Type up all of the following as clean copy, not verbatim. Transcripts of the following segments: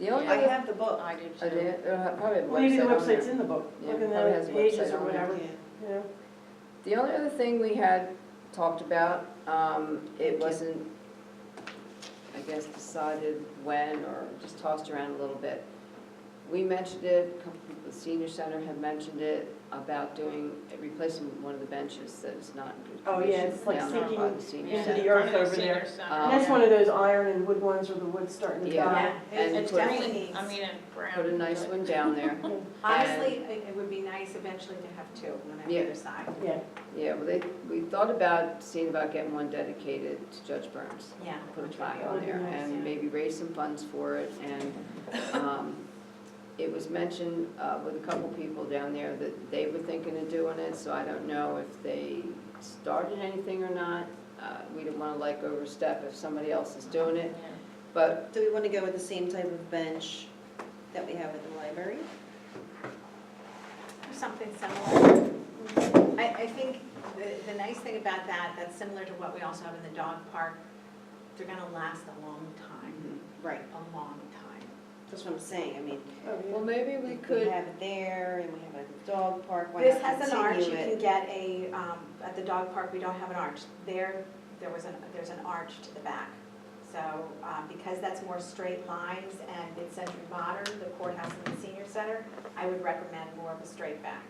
The only I other, have the book. I do I too. did, probably have a Maybe the website on website's there. in the book, Yeah, look in probably has the a pages website or on there. whatever, Yeah. you know. The only other thing we had talked about, it wasn't, I guess, decided when or just tossed around a little bit. We mentioned it, a couple people at the senior center had mentioned it, about replacing one of the benches that is not in good Oh, condition. yeah, it's like down there sinking by the senior into center. the earth Front of over senior there. center. And that's one of those iron and wood ones where the wood's starting to Yeah. die. And It put- definitely needs. I mean, in brown. Put a nice one down there. Honestly, it would be nice eventually to have two, one on Yeah. either side. Yeah, Yeah, well, we thought about, seeing about getting one dedicated to Judge Burns. Yeah. Put a which would plaque be on would be there nice, and yeah. maybe raise some funds for it. And it was mentioned with a couple people down there that they were thinking of doing it, so I don't know if they started anything or not. We don't want to like overstep if somebody else is doing it, Yeah. but Do we want to go with the same type of bench that we have at the library? Or something similar. I think the nice thing about that, that's similar to what we also have in the dog park, they're gonna last a long time, Right, a long time. that's what I'm saying, I mean, oh, yeah. well, maybe we we could, have it there, and we have it at the dog park, why This not has an arch, you continue can it? get at the dog park, we don't have an arch. There's an arch to the back. So, because that's more straight lines and it's century modern, the courthouse and the senior center, I would recommend more of a straight back.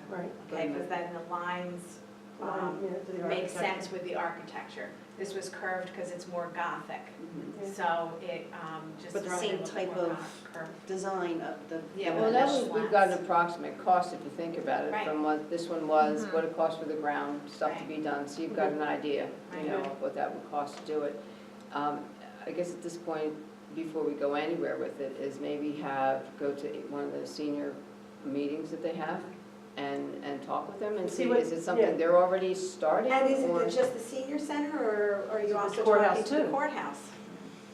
Right. Okay, because then the lines Yeah, to the make architecture. sense with the architecture. This was curved because it's more Gothic, Yeah. so it just But the throws it same a little type more of- Gothic curve. Design of the. Yeah, well, with that mesh was, we've got an slats. approximate cost if you think about it, Right. from what this one was, Mhm. what it cost for the ground, stuff to Right. be done, so you've got an idea, Right. you know, of what that would cost to do it. I guess at this point, before we go anywhere with it, is maybe go to one of the senior meetings that they have and talk with them and See see, what- is it something yeah. they're already starting? And is or- it just the senior center, or are you It's also courthouse talking to the too. courthouse?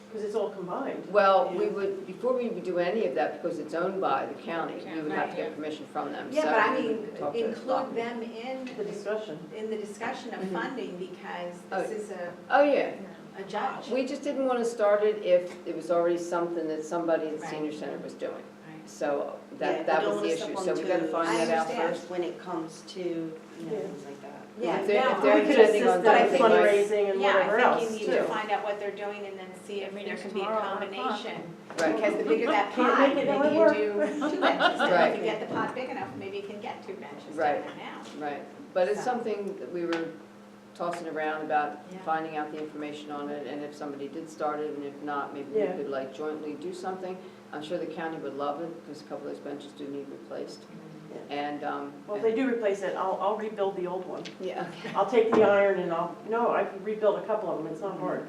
Because it's all combined. Well, Yeah. we would, before we would do any of that, because it's owned by the county, we would have to get permission from them. Yeah, So but I we mean, would talk to include Lockwood. them in The discussion. the discussion of Mhm. funding, because Oh. this is Oh, yeah. a judge. We just didn't want to start it if it was already something that somebody at the Right. senior center was doing. Right. So Yeah, that we was don't the wanna issue. step So on we got to toes. find I that out understand. first. When it comes to, you know, Yeah. things like that. Yeah, If they're- no, if they're We could intending assist on them doing with things like- fundraising and Yeah, whatever I else think you need to too. find out what they're doing and then see if Meeting there can be a tomorrow at 1 o'clock. combination. Right. Because the bigger that Can't pie, make it maybe no you more. do 2 benches. And Right. if you get the pot big enough, maybe you can get 2 benches down Right. there now. Right. But it's So. something that we were tossing around about Yeah. finding out the information on it, and if somebody did start it, and if not, maybe we Yeah. could like jointly do something. I'm sure the county would love it, because a couple of those benches do need replaced. And, Well, if they do replace it, I'll rebuild the old one. yeah. I'll take the iron and I can rebuild a couple of them, it's not hard.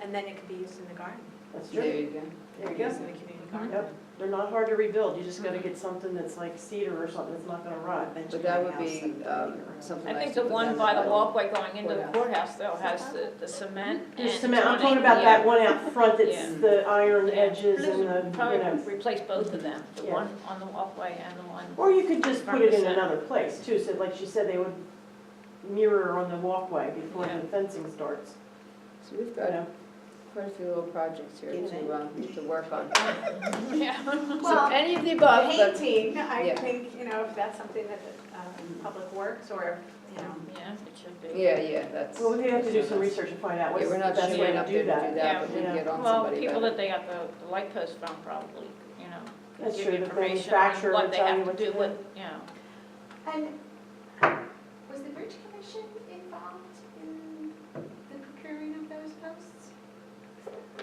And then it could be used in the garden. That's There true. you go. There you go. Used in the community garden. Yep, they're not hard to rebuild, you just gotta get something that's like cedar or something that's not gonna rot. Bench But in that my would house be and something I nice think to the put one down by the the walkway going into the courthouse. courthouse though has the cement and. There's cement, I'm it's talking running, about that yeah. one out front, Yeah. it's the iron edges and the, you Probably know. replace both of them, the Yeah. one on the walkway and the one. Or you could just put it in 100%. another place too, so like she said, they would mirror on the walkway before Yeah. the fencing starts, So we've you got know. quite a few little projects here Yeah. to work on. Yeah. So Well, any of the above, but painting, I yeah. think, if that's something that Public Works or, Yeah, it should be. yeah, that's. Well, we have to do some research and find out Yeah, what's we're the not best sure way enough to to do do that. that, Yeah. but we can get on Well, somebody people better. that they got the light post from probably, can That's give true, you the information on manufacturer what will they tell you have to what to do do. with, you know. And was the Bridge Commission involved in the procuring of those posts?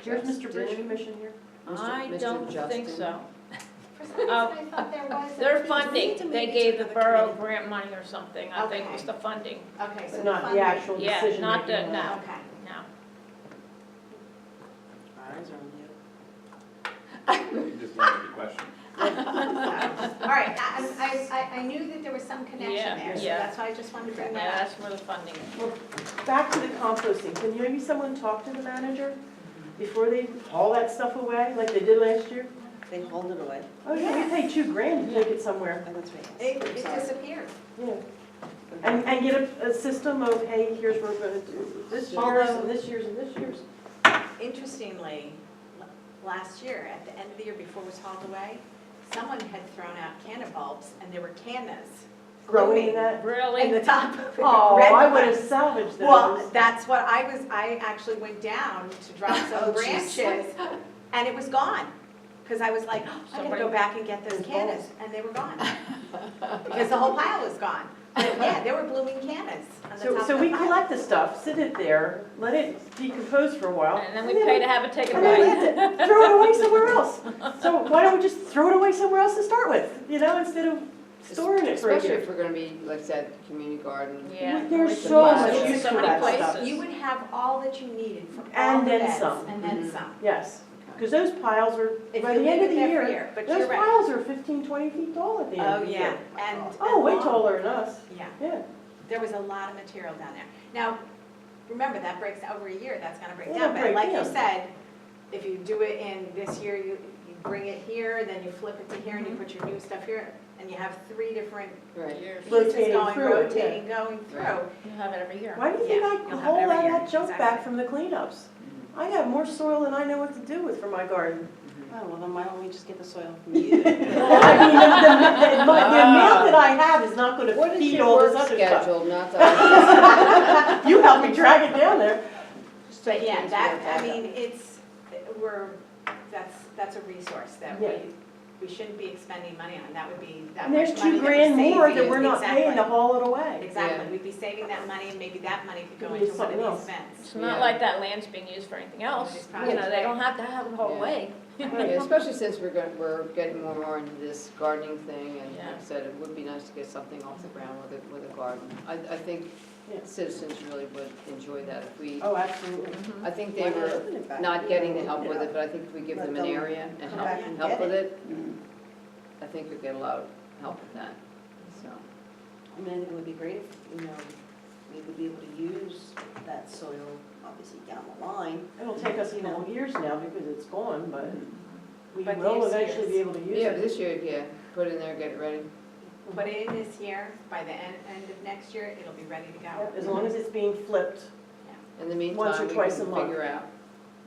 Here's Mr. Bridge Justin. Commission here. I Mr. don't think Justin. so. For some reason, I thought there was. Their a- funding, to they maybe gave the to another borough committee. grant money or something, I think was Okay. the funding. Okay, so But the not the funding. actual Yeah, decision not the- making. no. Okay. No. Our eyes are on you. You just answered the question. All right, I knew that there was some connection Yeah, there, so yeah. that's why I just wanted to bring Yeah, that up. that's where the funding is. Well, back to the composting, can maybe someone talk to the manager before they haul that stuff away, like they did last year? They hold it away. Oh, yeah, we paid $2,000 to take it somewhere, Oh, that's right. It I'm sorry. disappeared. yeah. And get a system of, hey, here's what we're gonna do this year's and this year's and this year's. Interestingly, last year, at the end of the year before it was hauled away, someone had thrown out canna bulbs and there were cannas Growing in blooming that? in Really? the top of it. Oh, red I would have ones. salvaged those. Well, that's what I actually went down to drop Oh, some jeez. branches and it was gone. Because I was like, oh, I gotta Somebody- go back and get those Those cannas, and they were gone. Because the whole pile was gone. But yeah, there were blooming cannas on the top of the So we pile. collect the stuff, sit it there, let it decompose for a while. And then we pay to have it taken And then away. we throw it away somewhere else. So why don't we just throw it away somewhere else to start with, you know, instead of storing it for a Especially year? if we're gonna be, like I said, community garden. Yeah. There's we so could much buy it use so for many that stuff. places. You would have all that you needed for And all the then beds, some. and then Mhm. some. Yes, because those piles are, If by you the end leave of it the there for a year, year, but those you're right. piles are 15, 20 feet tall at the end Oh, of the yeah, year. and. Oh, and way long. taller than us, Yeah, yeah. there was a lot of material down there. Now, remember, that breaks over a year, that's gonna break It'll down, but break like you down. said, if you do it in this year, you bring it here, then you flip it to here, and you put your new stuff here, and you have 3 different Right. Years. pieces Rotating going, through it, yeah. rotating, going through. Right. You have it every year. Why do you think Yeah, I you'll have it haul every all year, that junk back exactly. from the cleanups? I have more soil than I know what to do with for my garden. Oh, well, then why don't we just get the soil from you? I mean, the amount that I have is not gonna What is feed your all this work other stuff. schedule, not that? You helped me drag it down there. But yeah, Things that, work I out. mean, that's a resource that Yeah. we shouldn't be expending money on, that would be that And much there's money $2 that we're grand more saving. that we're not paying to Exactly. haul it away. Exactly, Yeah. we'd be saving that money, and maybe that money could go Could be into one of something these else. events. It's not Yeah. like that land's being used for anything else. It's You know, they don't have to have it all Yeah. away. Yeah, especially since we're getting more and more into this gardening thing, and like I Yeah. said, it would be nice to get something off the ground with a garden. I think Yeah. citizens really would enjoy that if we, Oh, absolutely. I think they were not getting the help with it, but I think if we give Let them an them area and come back and help get with it. it, I think we'd get a lot of help with that, so. I mean, I think it would be great if, you know, we would be able to use that soil, obviously down the line. It'll take us even years now because it's gone, but we But will these eventually years. be able to use Yeah, it. this year, yeah, put it in there, get it ready. Put it in this year, by the end of next year, it'll be ready to Yeah, go. as long as it's being flipped. In the Once or meantime, we twice a can month. figure out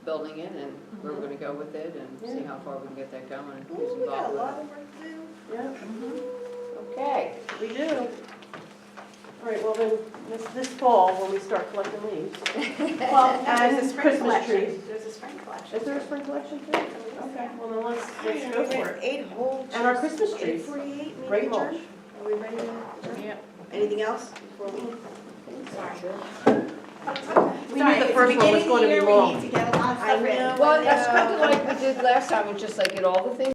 building it and where we're gonna go with it and see Yeah. how far we can get that going and Ooh, who's we got involved a with lot it. of work to do. Yeah, Okay. we do. All right, well then, this fall, when we start collecting leaves. Well, And there's a spring Christmas collection, trees. there's a spring collection. Is there a spring collection too? Okay, well then let's go for it. 8 whole. And our Christmas trees. 8:48, meeting Great adjourned. mulch. Are we ready to adjourn? Yeah. Anything else before we? Sorry. We knew the first one was going to be long. We need to get a lot of I stuff in. know. Well, that's kind of like we did last time, we just like get all the things